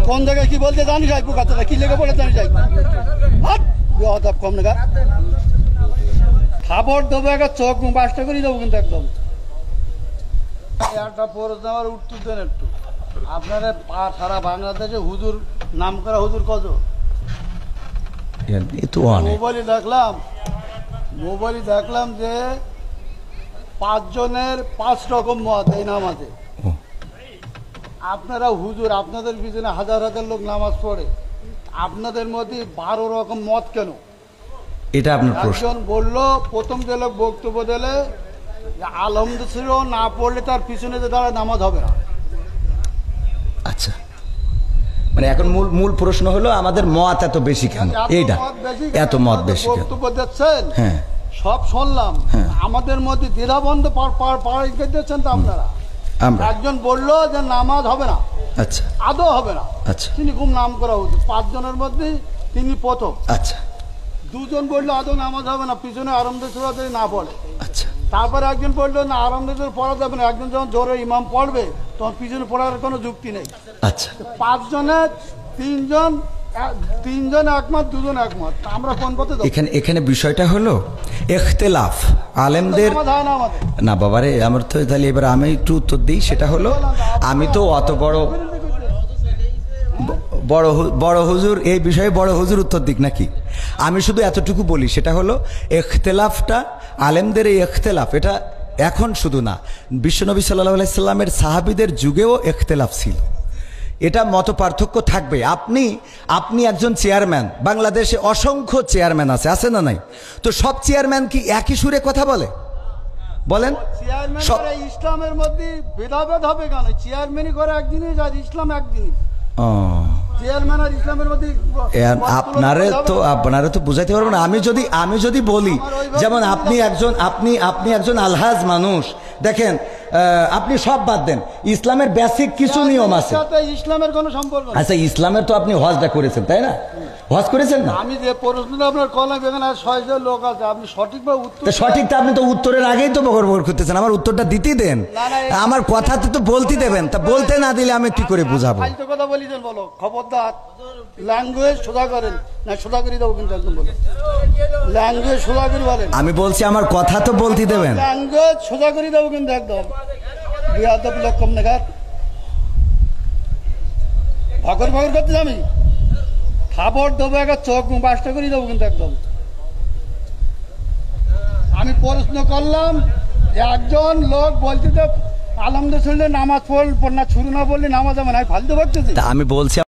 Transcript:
কোন জায়গায় কি বলতে জানি যাই পোকাতলা কি লেগে পড়ে জানি যাই বেয়াদব কম না খাবার দেবো একটা চোখ বাসটা করে দেবো কিন্তু একদম একটা প্রশ্ন আমার উত্তর দেন একটু আপনারা সারা বাংলাদেশে হুজুর নাম করা হুজুর কত মোবাইলে দেখলাম যে 5 জনের 5 রকম মত এই নামাজে। আপনারা হুজুর আপনাদের পিছনে হাজার হাজার লোক নামাজ পড়ে আপনাদের মধ্যে 12 রকম মত কেন? এটা আপনার প্রশ্ন। একজন বলল প্রথম যে লোক বক্তব্য দিলে আলহামদুলিল্লাহ না পড়লে তার পিছনে যে দাঁড়ায় নামাজ হবে না। আচ্ছা, মানে এখন মূল প্রশ্ন হলো আমাদের মত এত বেশি কেন? এইটা এত মত বেশি কেন? বক্তব্য দিচ্ছেন, হ্যাঁ সব শুনলাম, আমাদের মধ্যে দ্বিধাবন্ধ দিচ্ছেন তো আপনারা। একজন বললো যে নামাজ হবে না, আচ্ছা আদৌ হবে না, আচ্ছা তিনি খুব নাম করা উচিত, 5 জনের মধ্যে তিনি প্রথম। আচ্ছা, 2 জন বললো আদৌ নামাজ হবে না, পিছনে আরামদায়ক যদি না পড়ে। আচ্ছা, তারপরে একজন বললো না আরামদায়ক পড়া যাবে না, একজন যখন জোরে ইমাম পড়বে তখন পিছনে পড়ার কোনো যুক্তি নেই। আচ্ছা, 5 জনের 3 জন একমত, 2 জন একমত, আমরা কোন পথে যাব? এখানে বিষয়টা হলো ইখতিলাফ আলেমদের না বাবারে। আমার তো তাহলে এবার আমি একটু উত্তর দিই, সেটা হলো আমি তো অত বড় হুজুর এই বিষয়ে বড় হুজুর উত্তর দিক নাকি? আমি শুধু এতটুকু বলি, সেটা হলো ইখতিলাফটা আলেমদের এই ইখতিলাফ এটা এখন শুধু না, বিশ্বনবী সাল্লাল্লাহু আলাইহি সাল্লামের সাহাবীদের যুগেও ইখতিলাফ ছিল। এটা মত পার্থক্য থাকবে। আপনি একজন চেয়ারম্যান, বাংলাদেশে অসংখ্য চেয়ারম্যান আছে না নাই? তো সব চেয়ারম্যান কি একই সুরে কথা বলে? বলেন। ইসলামের মধ্যে ভেদাভেদ হবে কেন? চেয়ারম্যানই করে এক জিনিস আর ইসলাম এক জিনিস। চেয়ারম্যান আর ইসলামের মধ্যে আপনারা তো বুঝাইতে পারবেন না। আমি যদি বলি, যেমন আপনি একজন আলহাজ মানুষ, দেখেন আপনি সব বাদ দেন, ইসলামের বেসিক কিছু নিয়ম আছে। ইসলামের কোনো সম্পর্ক নেই। আচ্ছা, ইসলামের তো আপনি হজটা করেছেন, তাই না? হজ করেছেন না? আমি যে প্রশ্নটা আপনার কলাম এখানে 6 জন লোক আছে, আপনি সঠিকভাবে উত্তর সঠিকটা আপনি তো উত্তরের আগেই তো বকর করতেছেন। আমার উত্তরটা দিতেই দেন, আমার কথা তো বলতে দেবেন। তা বলতে না দিলে আমি কি করে বুঝাবো? কথা বলি দেন, বলো খবরদার ল্যাঙ্গুয়েজ সোজা করেন না, সোজা করে দেবো কিন্তু একদম বলো ল্যাঙ্গুয়েজ সোজা করে বলেন। আমি বলছি আমার কথা তো বলতে দেবেন, ল্যাঙ্গুয়েজ সোজা করে দেবো কিন্তু একদম বিয়াদব লোক কম নাগাদ ভগর করতে আমি খাবার দেবো একটা চোখ বাসটা করে দেবো কিন্তু একদম। আমি প্রশ্ন করলাম যে একজন লোক বলতে আলহামদুলিল্লাহ নামাজ পড় না শুরু না বললে নামাজ হবে না, ফালতু ভাবতেছি। আমি বলছি